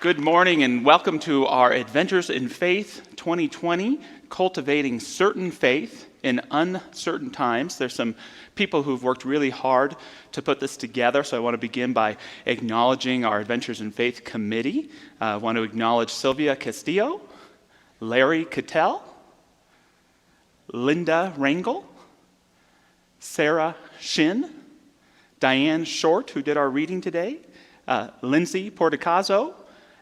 Good morning and welcome to our Adventures in Faith 2020, Cultivating Certain Faith in Uncertain Times. There's some people who've worked really hard to put this together, so I want to begin by acknowledging our Adventures in Faith committee. I want to acknowledge Sylvia Castillo, Larry Cattell, Linda Rangel, Sarah Shin, Diane Short, who did our reading today, Lindsay Porticazo,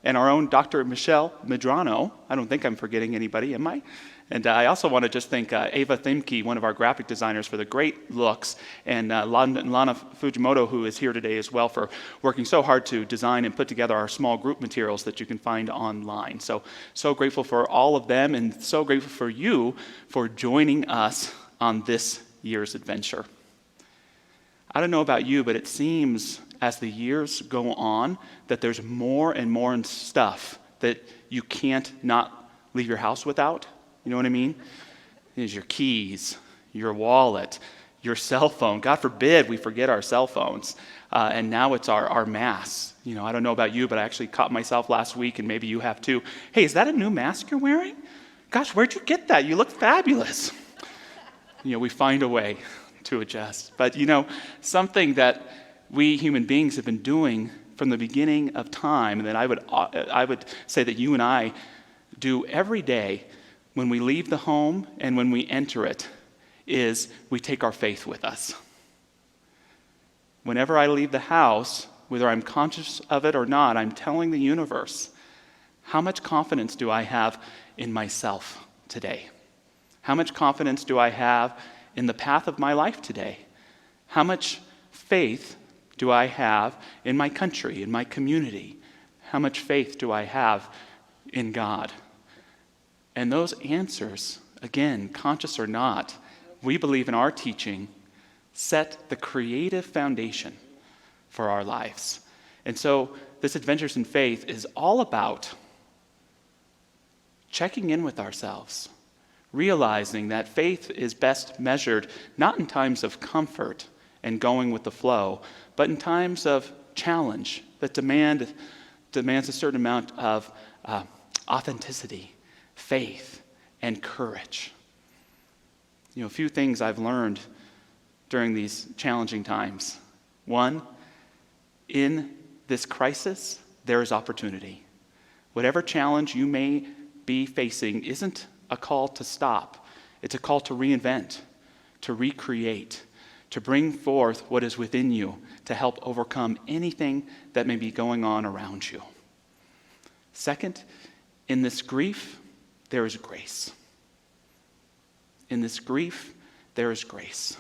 and our own Dr. Michelle Medrano. I don't think I'm forgetting anybody, am I? And I also want to just thank Ava Thimke, one of our graphic designers, for the great looks, and Lana Fujimoto, who is here today as well, for working so hard to design and put together our small group materials that you can find online. So grateful for all of them, and so grateful for you for joining us on this year's adventure. I don't know about you, but it seems as the years go on that there's more and more stuff that you can't not leave your house without. You know what I mean? There's your keys, your wallet, your cell phone. God forbid we forget our cell phones. And now it's our masks. You know, I don't know about you, but I actually caught myself last week, and maybe you have too. Hey, is that a new mask you're wearing? Gosh, where'd you get that? You look fabulous. You know, we find a way to adjust. But you know, something that we human beings have been doing from the beginning of time, and that I would say that you and I do every day when we leave the home and when we enter it, is we take our faith with us. Whenever I leave the house, whether I'm conscious of it or not, I'm telling the universe, how much confidence do I have in myself today? How much confidence do I have in the path of my life today? How much faith do I have in my country, in my community? How much faith do I have in God? And those answers, again, conscious or not, we believe in our teaching, set the creative foundation for our lives. And so this Adventures in Faith is all about checking in with ourselves, realizing that faith is best measured not in times of comfort and going with the flow, but in times of challenge that demands a certain amount of authenticity, faith, and courage. You know, a few things I've learned during these challenging times. One, in this crisis, there is opportunity. Whatever challenge you may be facing isn't a call to stop. It's a call to reinvent, to recreate, to bring forth what is within you to help overcome anything that may be going on around you. Second, in this grief, there is grace. In this grief, there is grace.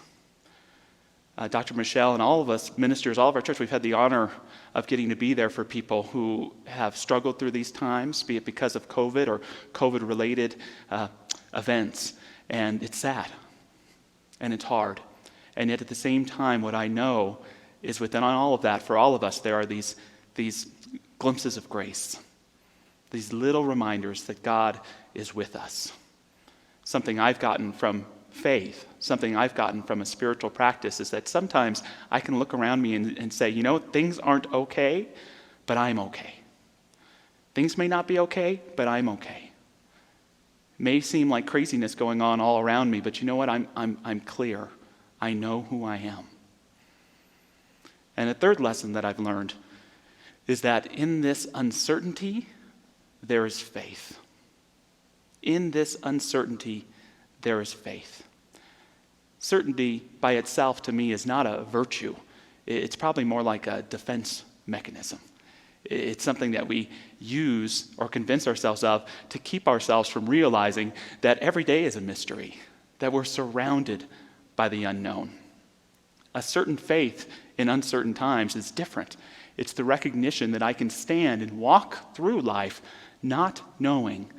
Dr. Michelle and all of us ministers, all of our church, we've had the honor of getting to be there for people who have struggled through these times, be it because of COVID or COVID-related events. And it's sad, and it's hard. And yet at the same time, what I know is within all of that, for all of us, there are these glimpses of grace, these little reminders that God is with us. Something I've gotten from faith, something I've gotten from a spiritual practice, is that sometimes I can look around me and say, you know, things aren't okay, but I'm okay. Things may not be okay, but I'm okay. It may seem like craziness going on all around me, but you know what? I'm clear. I know who I am. And a third lesson that I've learned is that in this uncertainty, there is faith. In this uncertainty, there is faith. Certainty by itself, to me, is not a virtue. It's probably more like a defense mechanism. It's something that we use or convince ourselves of to keep ourselves from realizing that every day is a mystery, that we're surrounded by the unknown. A certain faith in uncertain times is different. It's the recognition that I can stand and walk through life not knowing,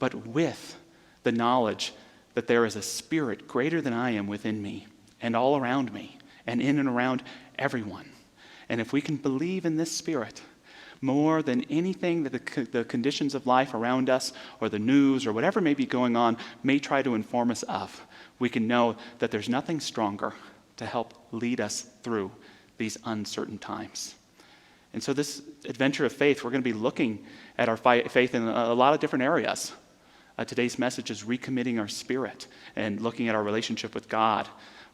but with the knowledge that there is a spirit greater than I am within me and all around me and in and around everyone. And if we can believe in this spirit more than anything that the conditions of life around us or the news or whatever may be going on may try to inform us of, we can know that there's nothing stronger to help lead us through these uncertain times. And so this adventure of faith, we're going to be looking at our faith in a lot of different areas. Today's message is recommitting our spirit and looking at our relationship with God.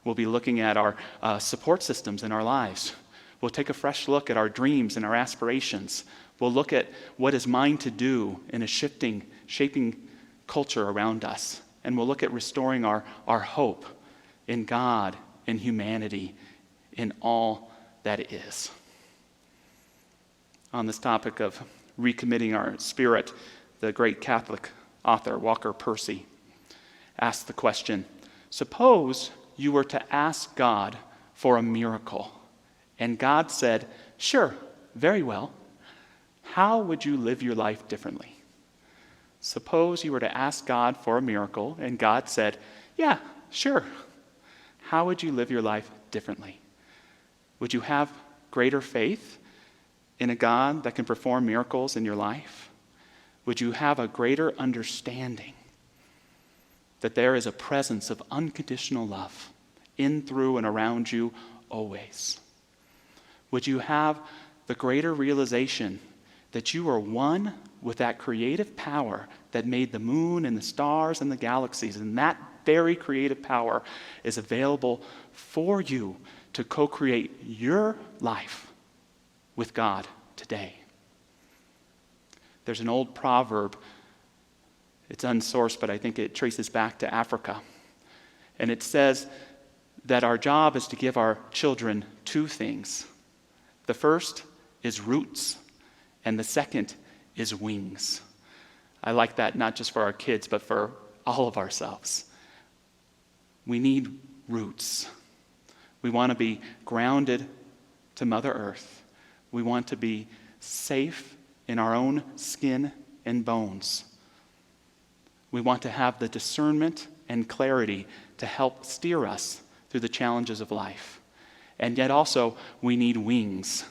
We'll be looking at our support systems in our lives. We'll take a fresh look at our dreams and our aspirations. We'll look at what is mine to do in a shaping culture around us. And we'll look at restoring our hope in God, in humanity, in all that it is. On this topic of recommitting our spirit, the great Catholic author Walker Percy asked the question, suppose you were to ask God for a miracle, and God said, sure, very well. How would you live your life differently? Suppose you were to ask God for a miracle, and God said, yeah, sure. How would you live your life differently? Would you have greater faith in a God that can perform miracles in your life? Would you have a greater understanding that there is a presence of unconditional love in, through, and around you always? Would you have the greater realization that you are one with that creative power that made the moon and the stars and the galaxies, and that very creative power is available for you to co-create your life with God today? There's an old proverb. It's unsourced, but I think it traces back to Africa. And it says that our job is to give our children two things. The first is roots, and the second is wings. I like that not just for our kids, but for all of ourselves. We need roots. We want to be grounded to Mother Earth. We want to be safe in our own skin and bones. We want to have the discernment and clarity to help steer us through the challenges of life. And yet also, we need wings.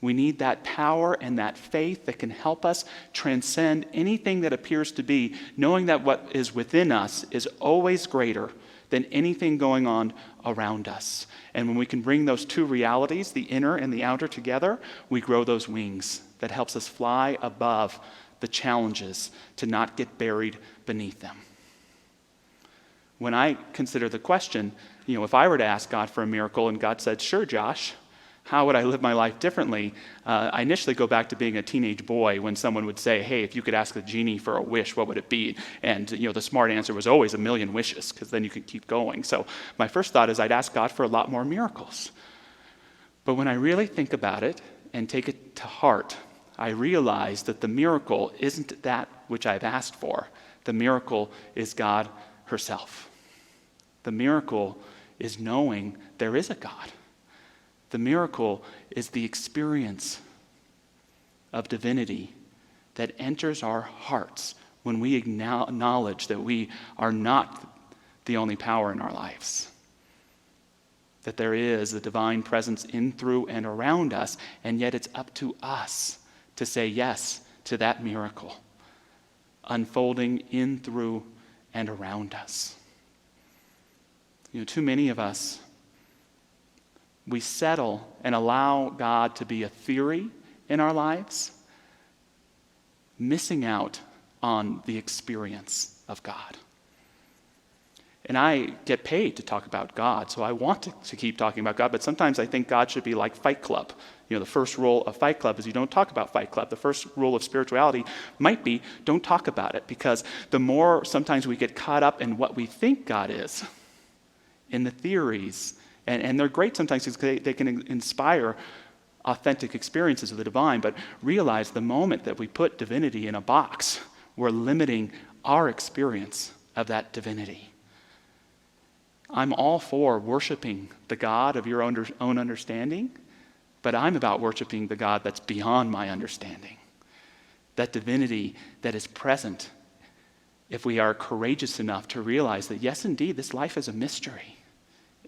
We need that power and that faith that can help us transcend anything that appears to be, knowing that what is within us is always greater than anything going on around us. And when we can bring those two realities, the inner and the outer, together, we grow those wings that helps us fly above the challenges to not get buried beneath them. When I consider the question, if I were to ask God for a miracle and God said, sure, Josh, how would I live my life differently? I initially go back to being a teenage boy when someone would say, hey, if you could ask the genie for a wish, what would it be? And the smart answer was always 1,000,000 wishes, because then you could keep going. So my first thought is I'd ask God for a lot more miracles. But when I really think about it and take it to heart, I realize that the miracle isn't that which I've asked for. The miracle is God herself. The miracle is knowing there is a God. The miracle is the experience of divinity that enters our hearts when we acknowledge that we are not the only power in our lives. That there is a divine presence in, through, and around us, and yet it's up to us to say yes to that miracle, unfolding in, through, and around us. Too many of us, we settle and allow God to be a theory in our lives, missing out on the experience of God. And I get paid to talk about God, so I want to keep talking about God, but sometimes I think God should be like Fight Club. The first rule of Fight Club is you don't talk about Fight Club. The first rule of spirituality might be don't talk about it, because the more sometimes we get caught up in what we think God is, in the theories, and they're great sometimes because they can inspire authentic experiences of the divine, but realize the moment that we put divinity in a box, we're limiting our experience of that divinity. I'm all for worshiping the God of your own understanding, but I'm about worshiping the God that's beyond my understanding. That divinity that is present if we are courageous enough to realize that, yes, indeed, this life is a mystery.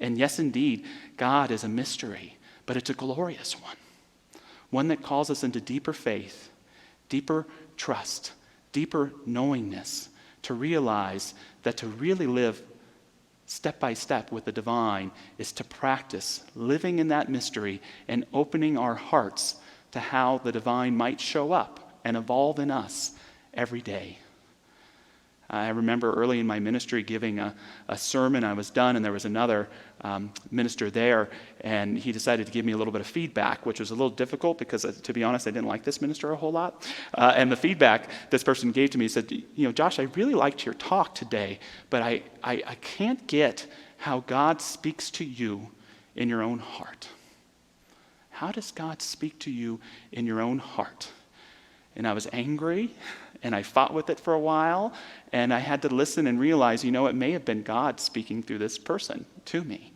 And yes, indeed, God is a mystery, but it's a glorious one. One that calls us into deeper faith, deeper trust, deeper knowingness, to realize that to really live step by step with the divine is to practice living in that mystery and opening our hearts to how the divine might show up and evolve in us every day. I remember early in my ministry giving a sermon. I was done, and there was another minister there, and he decided to give me a little bit of feedback, which was a little difficult because, to be honest, I didn't like this minister a whole lot. And the feedback this person gave to me said, Josh, I really liked your talk today, but I can't get how God speaks to you in your own heart. How does God speak to you in your own heart? And I was angry, and I fought with it for a while, and I had to listen and realize, it may have been God speaking through this person to me,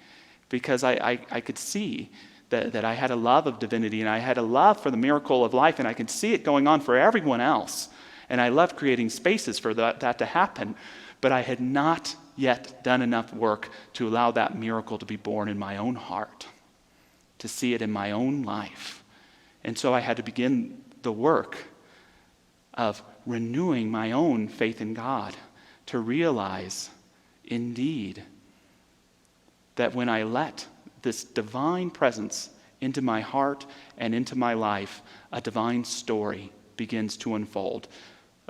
because I could see that I had a love of divinity, and I had a love for the miracle of life, and I could see it going on for everyone else. And I loved creating spaces for that to happen, but I had not yet done enough work to allow that miracle to be born in my own heart, to see it in my own life. And so I had to begin the work of renewing my own faith in God to realize, indeed, that when I let this divine presence into my heart and into my life, a divine story begins to unfold,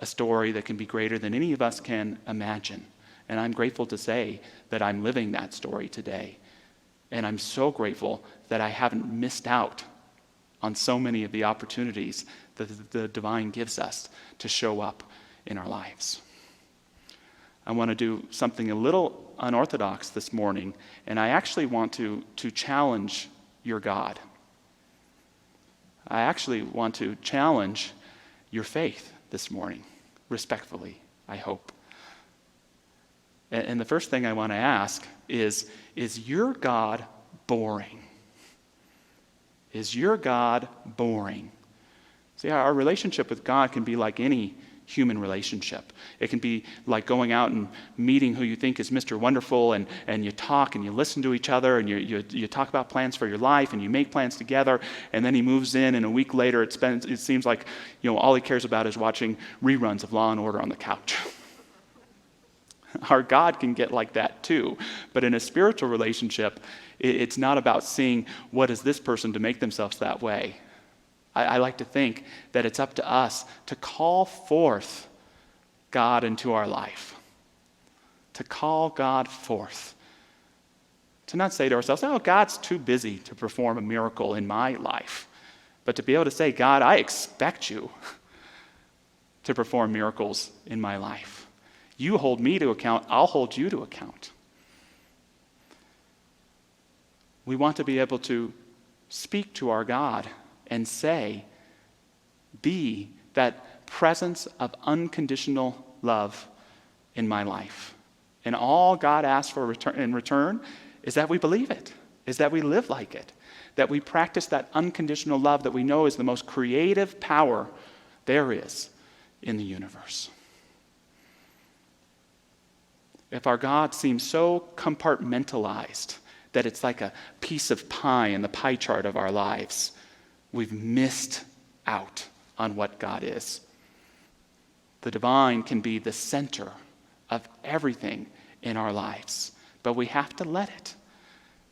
a story that can be greater than any of us can imagine. And I'm grateful to say that I'm living that story today. And I'm so grateful that I haven't missed out on so many of the opportunities that the divine gives us to show up in our lives. I want to do something a little unorthodox this morning, and I actually want to challenge your God. I actually want to challenge your faith this morning, respectfully, I hope. And the first thing I want to ask is your God boring? Is your God boring? See, our relationship with God can be like any human relationship. It can be like going out and meeting who you think is Mr. Wonderful, and you talk and you listen to each other, and you talk about plans for your life, and you make plans together, and then he moves in, and a week later it seems like all he cares about is watching reruns of Law and Order on the couch. Our God can get like that too. But in a spiritual relationship, it's not about seeing what is this person to make themselves that way. I like to think that it's up to us to call forth God into our life. To call God forth. To not say to ourselves, oh, God's too busy to perform a miracle in my life. But to be able to say, God, I expect you to perform miracles in my life. You hold me to account, I'll hold you to account. We want to be able to speak to our God and say, be that presence of unconditional love in my life. And all God asks for in return is that we believe it, is that we live like it, that we practice that unconditional love that we know is the most creative power there is in the universe. If our God seems so compartmentalized that it's like a piece of pie in the pie chart of our lives, we've missed out on what God is. The divine can be the center of everything in our lives, but we have to let it.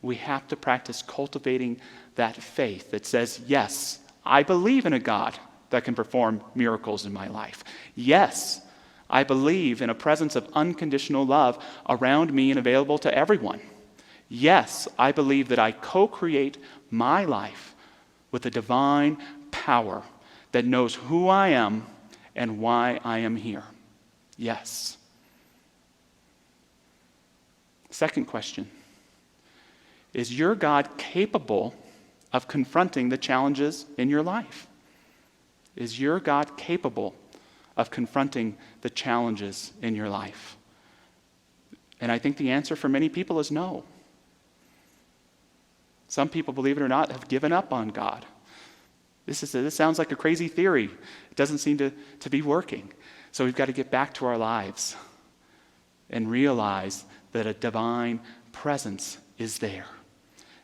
We have to practice cultivating that faith that says, yes, I believe in a God that can perform miracles in my life. Yes, I believe in a presence of unconditional love around me and available to everyone. Yes, I believe that I co-create my life with a divine power that knows who I am and why I am here. Yes. Second question. Is your God capable of confronting the challenges in your life? Is your God capable of confronting the challenges in your life? And I think the answer for many people is no. Some people, believe it or not, have given up on God. This sounds like a crazy theory. It doesn't seem to be working. So we've got to get back to our lives and realize that a divine presence is there.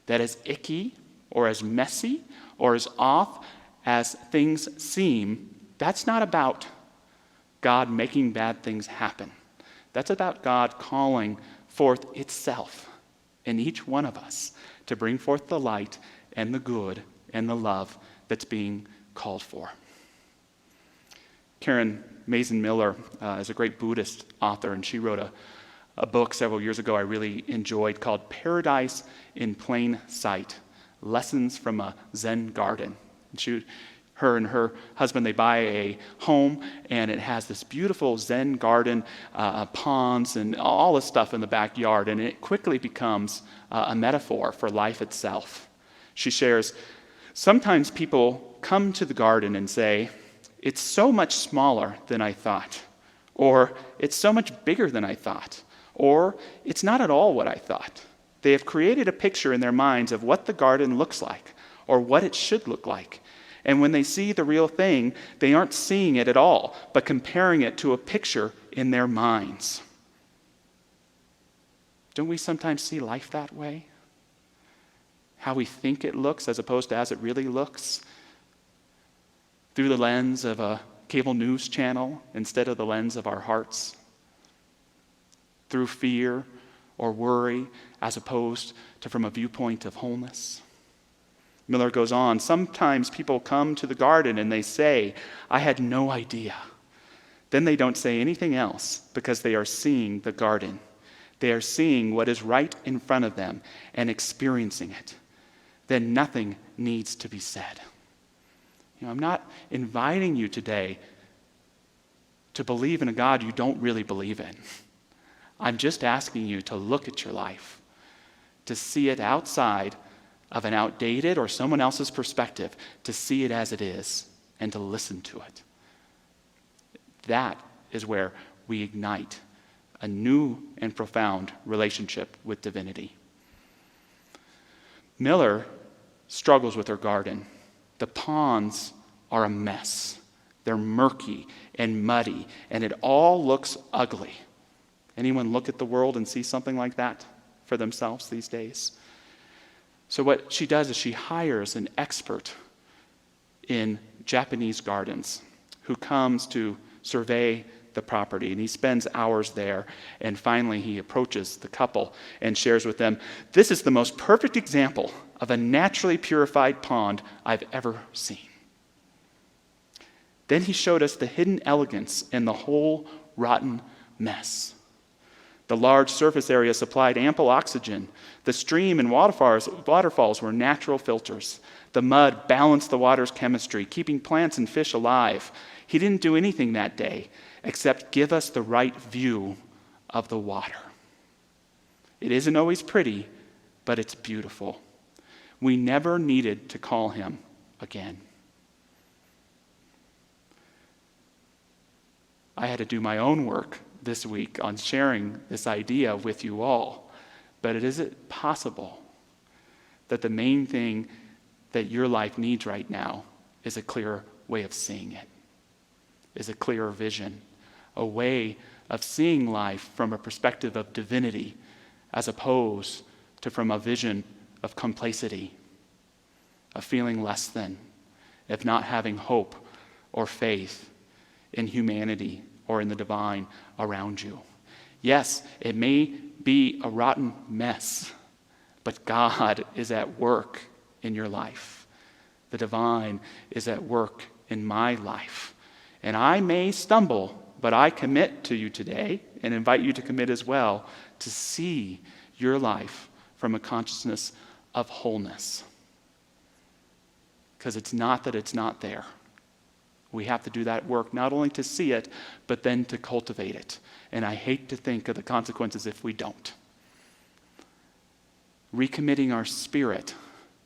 That as icky or as messy or as off as things seem, that's not about God making bad things happen. That's about God calling forth itself in each one of us to bring forth the light and the good and the love that's being called for. Karen Mason Miller is a great Buddhist author, and she wrote a book several years ago I really enjoyed called Paradise in Plain Sight, Lessons from a Zen Garden. Her and her husband, they buy a home, and it has this beautiful Zen garden, ponds, and all this stuff in the backyard, and it quickly becomes a metaphor for life itself. She shares, sometimes people come to the garden and say, it's so much smaller than I thought, or it's so much bigger than I thought, or it's not at all what I thought. They have created a picture in their minds of what the garden looks like, or what it should look like. And when they see the real thing, they aren't seeing it at all, but comparing it to a picture in their minds. Don't we sometimes see life that way? How we think it looks as opposed to as it really looks? Through the lens of a cable news channel instead of the lens of our hearts? Through fear or worry as opposed to from a viewpoint of wholeness? Miller goes on, sometimes people come to the garden and they say, I had no idea. Then they don't say anything else because they are seeing the garden. They are seeing what is right in front of them and experiencing it. Then nothing needs to be said. I'm not inviting you today to believe in a God you don't really believe in. I'm just asking you to look at your life, to see it outside of an outdated or someone else's perspective, to see it as it is and to listen to it. That is where we ignite a new and profound relationship with divinity. Miller struggles with her garden. The ponds are a mess. They're murky and muddy, and it all looks ugly. Anyone look at the world and see something like that for themselves these days? So what she does is she hires an expert in Japanese gardens who comes to survey the property, and he spends hours there, and finally he approaches the couple and shares with them, this is the most perfect example of a naturally purified pond I've ever seen. Then he showed us the hidden elegance in the whole rotten mess. The large surface area supplied ample oxygen. The stream and waterfalls were natural filters. The mud balanced the water's chemistry, keeping plants and fish alive. He didn't do anything that day except give us the right view of the water. It isn't always pretty, but it's beautiful. We never needed to call him again. I had to do my own work this week on sharing this idea with you all. But is it possible that the main thing that your life needs right now is a clear way of seeing it, is a clearer vision, a way of seeing life from a perspective of divinity as opposed to from a vision of complacity, of feeling less than, of not having hope or faith in humanity or in the divine around you. Yes, it may be a rotten mess, but God is at work in your life. The divine is at work in my life. And I may stumble, but I commit to you today and invite you to commit as well to see your life from a consciousness of wholeness. Because it's not that it's not there. We have to do that work not only to see it, but then to cultivate it. And I hate to think of the consequences if we don't. Recommitting our spirit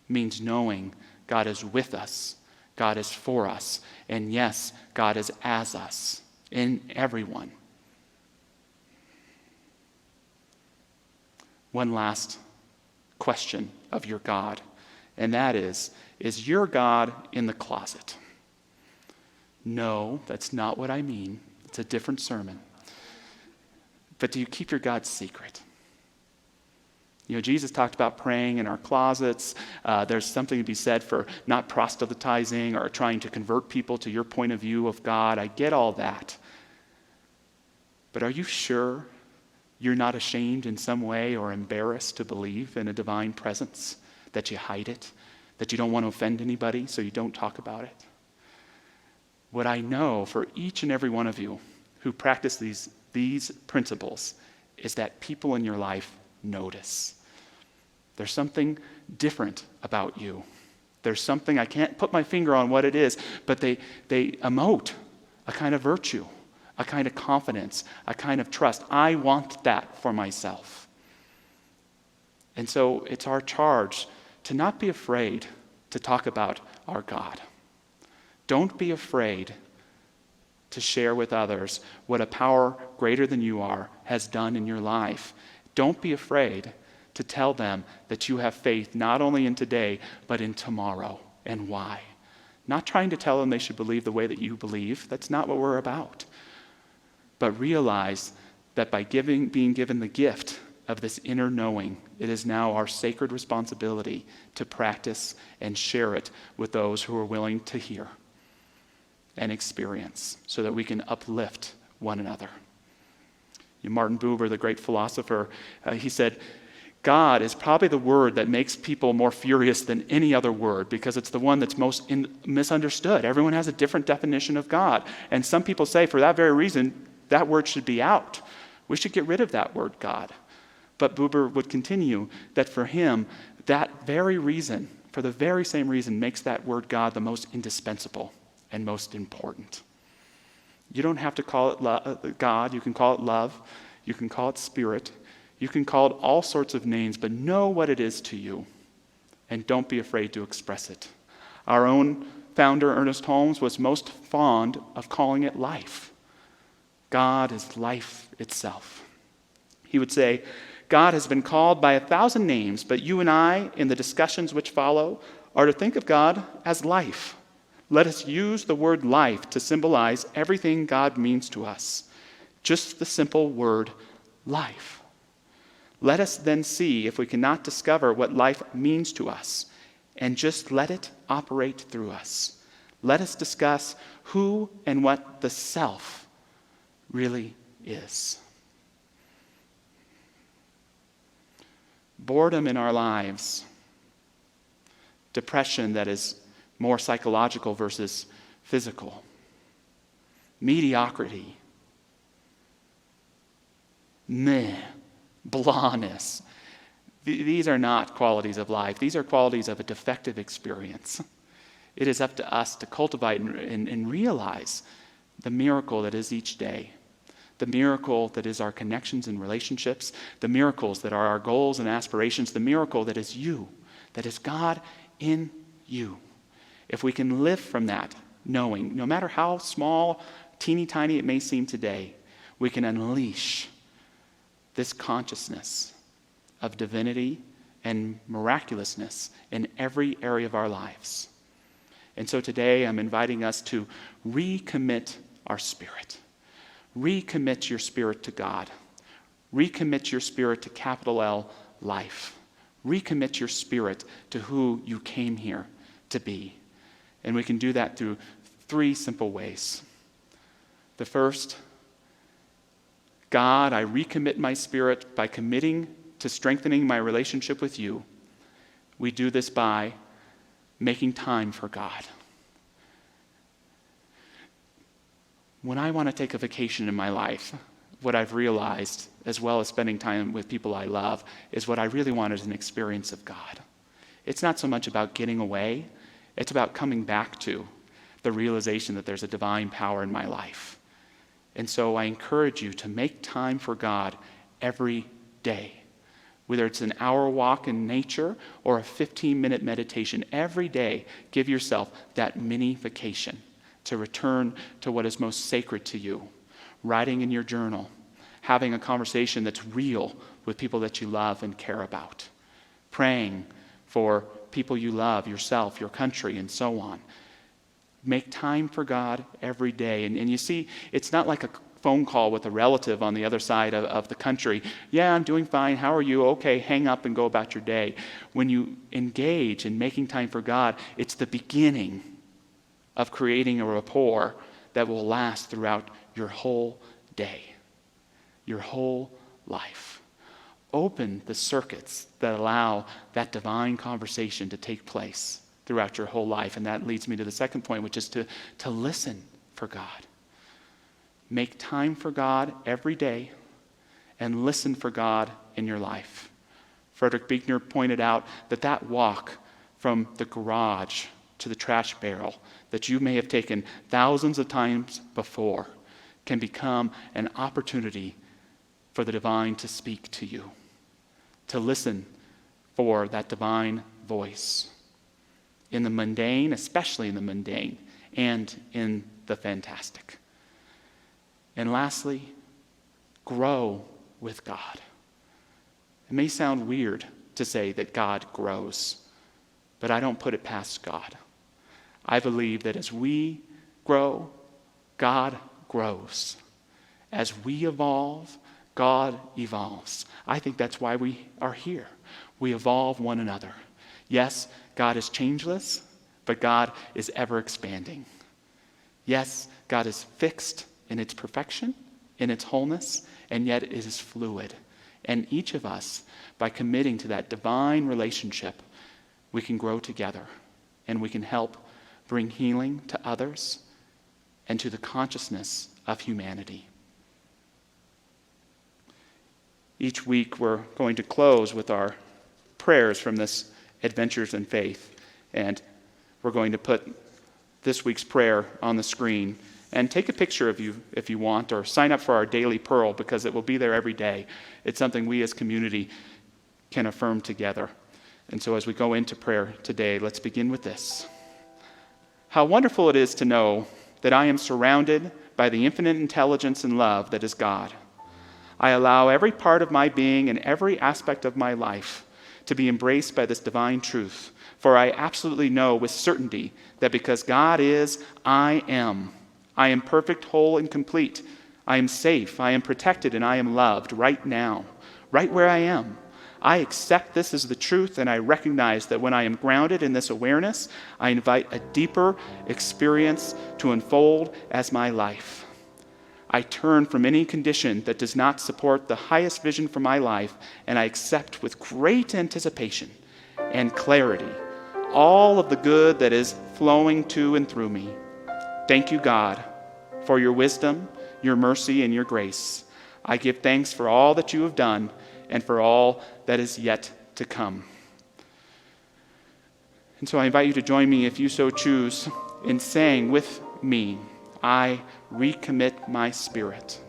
means knowing God is with us, God is for us, and yes, God is as us, in everyone. One last question of your God, and that is your God in the closet? No, that's not what I mean. It's a different sermon. But do you keep your God secret? Jesus talked about praying in our closets. There's something to be said for not proselytizing or trying to convert people to your point of view of God. I get all that. But are you sure you're not ashamed in some way or embarrassed to believe in a divine presence? That you hide it? That you don't want to offend anybody so you don't talk about it? what I know for each and every one of you who practice these principles is that people in your life notice. There's something different about you. There's something, I can't put my finger on what it is, but they emote a kind of virtue, a kind of confidence, a kind of trust. I want that for myself. And so it's our charge to not be afraid to talk about our God. Don't be afraid to share with others what a power greater than you are has done in your life. Don't be afraid to tell them that you have faith not only in today, but in tomorrow, and why. Not trying to tell them they should believe the way that you believe. That's not what we're about. But realize that by being given the gift of this inner knowing, it is now our sacred responsibility to practice and share it with those who are willing to hear and experience, so that we can uplift one another. Martin Buber, the great philosopher, he said, God is probably the word that makes people more furious than any other word, because it's the one that's most misunderstood. Everyone has a different definition of God. And some people say, for that very reason, that word should be out. We should get rid of that word, God. But Buber would continue that for him, that very reason, for the very same reason, makes that word God the most indispensable and most important. You don't have to call it God. You can call it love. You can call it spirit. You can call it all sorts of names, but know what it is to you, and don't be afraid to express it. Our own founder, Ernest Holmes, was most fond of calling it life. God is life itself. He would say, God has been called by 1,000 names, but you and I, in the discussions which follow, are to think of God as life. Let us use the word life to symbolize everything God means to us. Just the simple word life. Let us then see if we cannot discover what life means to us, and just let it operate through us. Let us discuss who and what the self really is. Boredom in our lives, depression that is more psychological versus physical, mediocrity, blahness. These are not qualities of life. These are qualities of a defective experience. It is up to us to cultivate and realize the miracle that is each day, the miracle that is our connections and relationships, the miracles that are our goals and aspirations, the miracle that is you, that is God in you. If we can live from that knowing, no matter how small, teeny tiny it may seem today, we can unleash this consciousness of divinity and miraculousness in every area of our lives. And so today I'm inviting us to recommit our spirit. Recommit your spirit to God. Recommit your spirit to capital L, life. Recommit your spirit to who you came here to be. And we can do that through 3 simple ways. The first, God, I recommit my spirit by committing to strengthening my relationship with you. We do this by making time for God. When I want to take a vacation in my life, what I've realized, as well as spending time with people I love, is what I really want is an experience of God. It's not so much about getting away. It's about coming back to the realization that there's a divine power in my life. And so I encourage you to make time for God every day. Whether it's an hour walk in nature or a 15-minute meditation, every day give yourself that mini vacation to return to what is most sacred to you. Writing in your journal, having a conversation that's real with people that you love and care about, praying for people you love, yourself, your country, and so on. Make time for God every day. And you see, it's not like a phone call with a relative on the other side of the country. Yeah, I'm doing fine. How are you? Okay, hang up and go about your day. When you engage in making time for God, it's the beginning of creating a rapport that will last throughout your whole day, your whole life. Open the circuits that allow that divine conversation to take place throughout your whole life. And that leads me to the second point, which is to listen for God. Make time for God every day and listen for God in your life. Frederick Buechner pointed out that walk from the garage to the trash barrel that you may have taken thousands of times before can become an opportunity for the divine to speak to you, to listen for that divine voice in the mundane, especially in the mundane, and in the fantastic. And lastly, grow with God. It may sound weird to say that God grows, but I don't put it past God. I believe that as we grow, God grows. As we evolve, God evolves. I think that's why we are here. We evolve one another. Yes, God is changeless, but God is ever expanding. Yes, God is fixed in its perfection, in its wholeness, and yet it is fluid. And each of us, by committing to that divine relationship, we can grow together and we can help bring healing to others and to the consciousness of humanity. Each week we're going to close with our prayers from this Adventures in Faith. And we're going to put this week's prayer on the screen. And take a picture of you if you want, or sign up for our Daily Pearl because it will be there every day. It's something we as community can affirm together. And so as we go into prayer today, let's begin with this. How wonderful it is to know that I am surrounded by the infinite intelligence and love that is God. I allow every part of my being and every aspect of my life to be embraced by this divine truth, for I absolutely know with certainty that because God is, I am. I am perfect, whole, and complete. I am safe, I am protected, and I am loved right now, right where I am. I accept this as the truth, and I recognize that when I am grounded in this awareness, I invite a deeper experience to unfold as my life. I turn from any condition that does not support the highest vision for my life, and I accept with great anticipation and clarity all of the good that is flowing to and through me. Thank you, God, for your wisdom, your mercy, and your grace. I give thanks for all that you have done and for all that is yet to come. And so I invite you to join me, if you so choose, in saying with me, I recommit my spirit.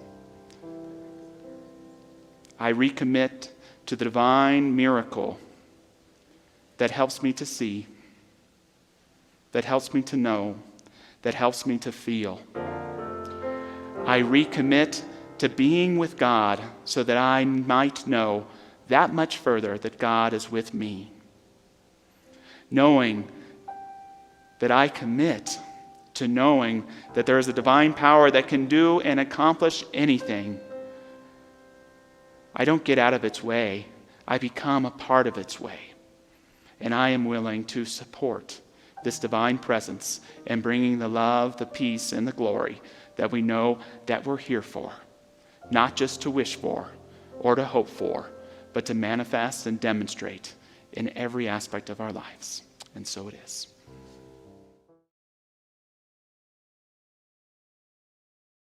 I recommit to the divine miracle that helps me to see, that helps me to know, that helps me to feel. I recommit to being with God so that I might know that much further that God is with me. Knowing that I commit to knowing that there is a divine power that can do and accomplish anything. I don't get out of its way. I become a part of its way. And I am willing to support this divine presence and bringing the love, the peace, and the glory that we know that we're here for. Not just to wish for or to hope for, but to manifest and demonstrate in every aspect of our lives. And so it is.